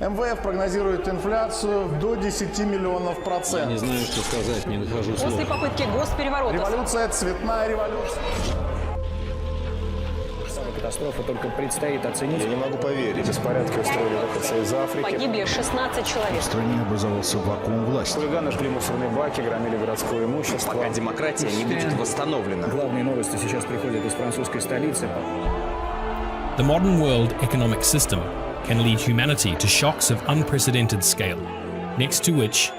МВФ прогнозирует инфляцию до 10 миллионов процентов. Не знаю, что сказать, не нахожу слов. После попытки госпереворота. Революция, цветная революция. Катастрофа только предстоит оценить. Я не могу поверить. Беспорядки устроили выходцы из Африки. Погибли 16 человек. В стране образовался вакуум власти. Хулиганы шли мусорные баки, громили городское имущество. Пока демократия не будет восстановлена. Главные новости сейчас приходят из французской столицы. The modern world economic system can lead humanity to shocks of unprecedented scale, next to which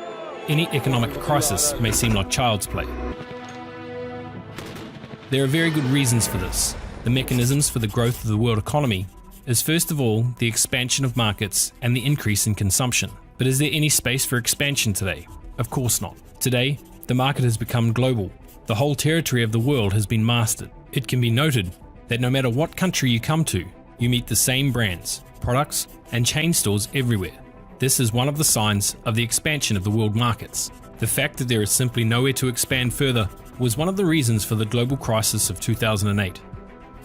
any economic crisis may seem like child's play. There are very good reasons for this. The mechanisms for the growth of the world economy is first of all the expansion of markets and the increase in consumption. But is there any space for expansion today? Of course not. Today, the market has become global. The whole territory of the world has been mastered. It can be noted that no matter what country you come to, you meet the same brands, products, and chain stores everywhere. This is one of the signs of the expansion of the world markets. The fact that there is simply nowhere to expand further was one of the reasons for the global crisis of 2008.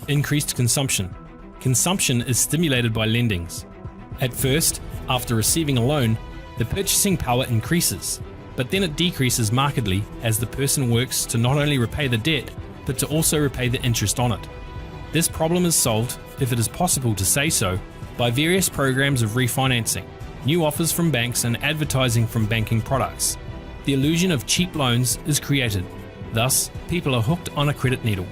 Increased consumption. Consumption is stimulated by lendings. At first, after receiving a loan, the purchasing power increases, but then it decreases markedly as the person works to not only repay the debt, but to also repay the interest on it. This problem is solved, if it is possible to say so, by various programs of refinancing, new offers from banks and advertising from banking products. The illusion of cheap loans is created. Thus, people are hooked on a credit needle.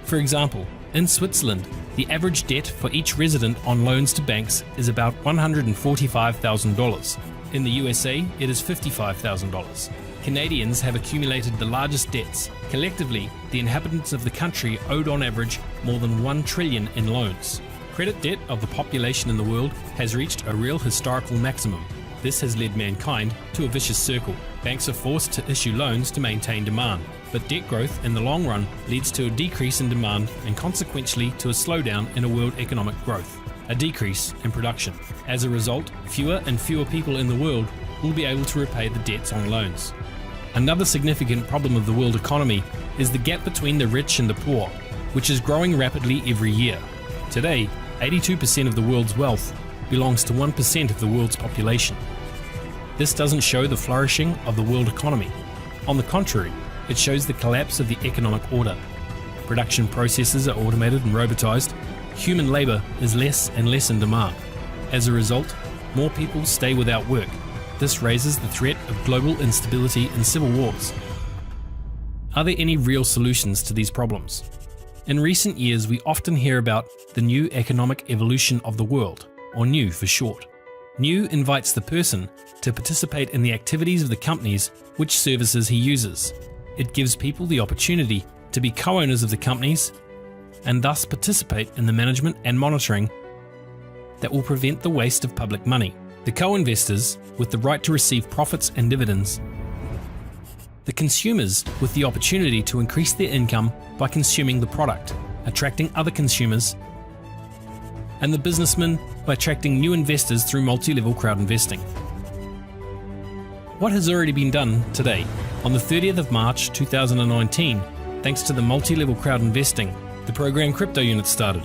For example, in Switzerland, the average debt for each resident on loans to banks is about $145,000. In the USA, it is $55,000. Canadians have accumulated the largest debts. Collectively, the inhabitants of the country owed on average more than $1 trillion in loans. Credit debt of the population in the world has reached a real historical maximum. This has led mankind to a vicious circle. Banks are forced to issue loans to maintain demand, but debt growth in the long run leads to a decrease in demand and consequently to a slowdown in a world economic growth, a decrease in production. As a result, fewer and fewer people in the world will be able to repay the debts on loans. Another significant problem of the world economy is the gap between the rich and the poor, which is growing rapidly every year. Today, 82% of the world's wealth belongs to 1% of the world's population. This doesn't show the flourishing of the world economy. On the contrary, it shows the collapse of the economic order. Production processes are automated and robotized. Human labor is less and less in demand. As a result, more people stay without work. This raises the threat of global instability and civil wars. Are there any real solutions to these problems? In recent years, we often hear about the new economic evolution of the world, or NEW for short. NEW invites the person to participate in the activities of the companies which services he uses. It gives people the opportunity to be co-owners of the companies and thus participate in the management and monitoring that will prevent the waste of public money. The co-investors with the right to receive profits and dividends. The consumers with the opportunity to increase their income by consuming the product, attracting other consumers, and the businessmen by attracting new investors through multi-level crowd investing. What has already been done today? On the 30th of March 2019, thanks to the multi-level crowd investing, the program crypto unit started.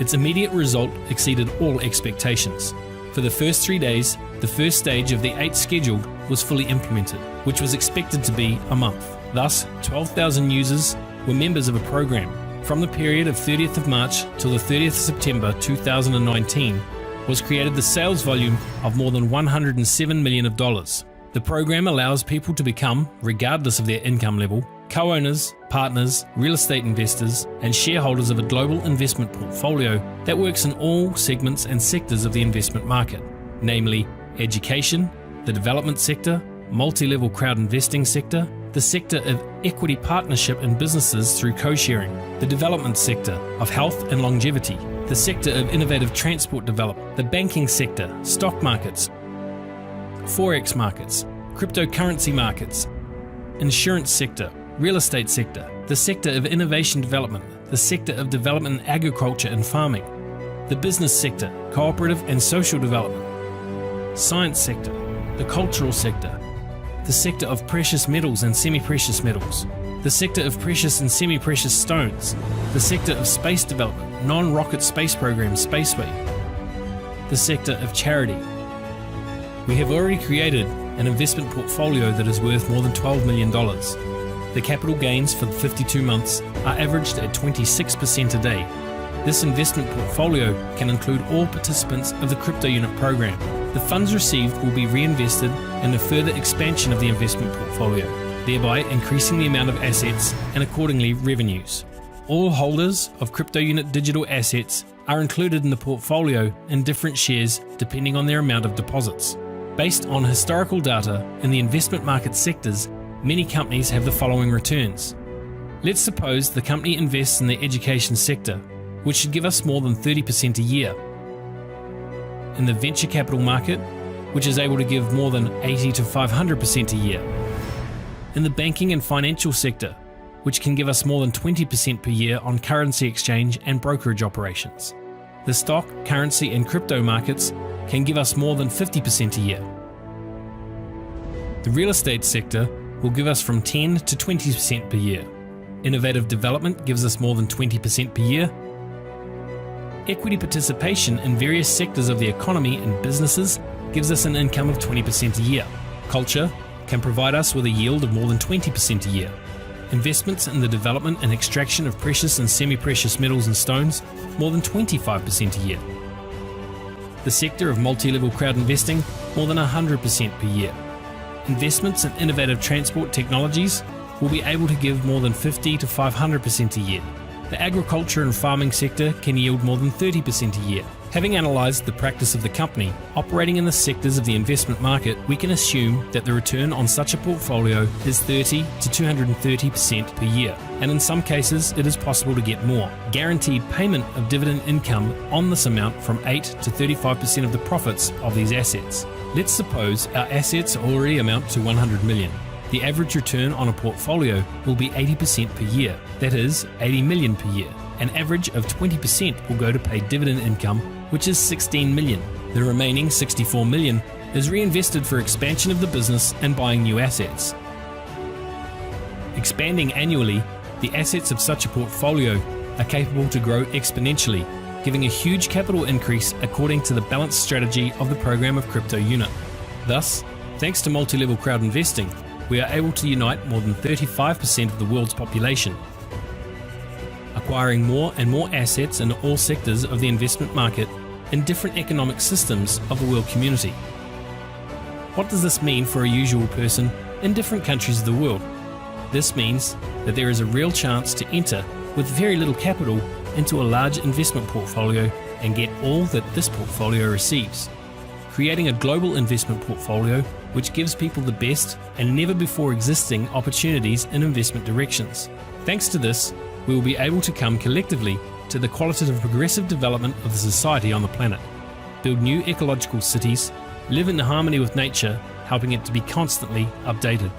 Its immediate result exceeded all expectations. For the first 3 days, the first stage of the 8 scheduled was fully implemented, which was expected to be a month. Thus, 12,000 users were members of a program. From the period of 30th of March till the 30th of September 2019 was created the sales volume of more than $107 million. The program allows people to become, regardless of their income level, co-owners, partners, real estate investors, and shareholders of a global investment portfolio that works in all segments and sectors of the investment market, namely education, the development sector, multi-level crowd investing sector, the sector of equity partnership in businesses through co-sharing, the development sector of health and longevity, the sector of innovative transport development, the banking sector, stock markets, forex markets, cryptocurrency markets, insurance sector, real estate sector, the sector of innovation development, the sector of development in agriculture and farming, the business sector, cooperative and social development, science sector, the cultural sector, the sector of precious metals and semi-precious metals, the sector of precious and semi-precious stones, the sector of space development, non-rocket space program Spaceway, the sector of charity. We have already created an investment portfolio that is worth more than $12 million. The capital gains for the 52 months are averaged at 26% a day. This investment portfolio can include all participants of the crypto unit program. The funds received will be reinvested in the further expansion of the investment portfolio, thereby increasing the amount of assets and accordingly revenues. All holders of crypto unit digital assets are included in the portfolio in different shares depending on their amount of deposits. Based on historical data in the investment market sectors, many companies have the following returns. Let's suppose the company invests in the education sector, which should give us more than 30% a year. In the venture capital market, which is able to give more than 80 to 500% a year. In the banking and financial sector, which can give us more than 20% per year on currency exchange and brokerage operations. The stock, currency and crypto markets can give us more than 50% a year. The real estate sector will give us from 10 to 20% per year. Innovative development gives us more than 20% per year. Equity participation in various sectors of the economy and businesses gives us an income of 20% a year. Culture can provide us with a yield of more than 20% a year. Investments in the development and extraction of precious and semi-precious metals and stones, more than 25% a year. The sector of multi-level crowd investing, more than 100% per year. Investments in innovative transport technologies will be able to give more than 50 to 500% a year. The agriculture and farming sector can yield more than 30% a year. Having analysed the practice of the company operating in the sectors of the investment market, we can assume that the return on such a portfolio is 30 to 230% per year, and in some cases it is possible to get more. Guaranteed payment of dividend income on this amount from 8 to 35% of the profits of these assets. Let's suppose our assets already amount to 100 million. The average return on a portfolio will be 80% per year, that is 80 million per year. An average of 20% will go to pay dividend income, which is 16 million. The remaining 64 million is reinvested for expansion of the business and buying new assets. Expanding annually, the assets of such a portfolio are capable to grow exponentially, giving a huge capital increase according to the balanced strategy of the program of crypto unit. Thus, thanks to multi-level crowd investing, we are able to unite more than 35% of the world's population, acquiring more and more assets in all sectors of the investment market in different economic systems of the world community. What does this mean for a usual person in different countries of the world? This means that there is a real chance to enter with very little capital into a large investment portfolio and get all that this portfolio receives, creating a global investment portfolio which gives people the best and never before existing opportunities in investment directions. Thanks to this, we will be able to come collectively to the qualitative progressive development of the society on the planet, build new ecological cities, live in harmony with nature, helping it to be constantly updated.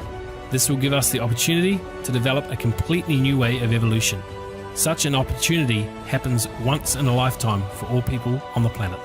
This will give us the opportunity to develop a completely new way of evolution. Such an opportunity happens once in a lifetime for all people on the planet.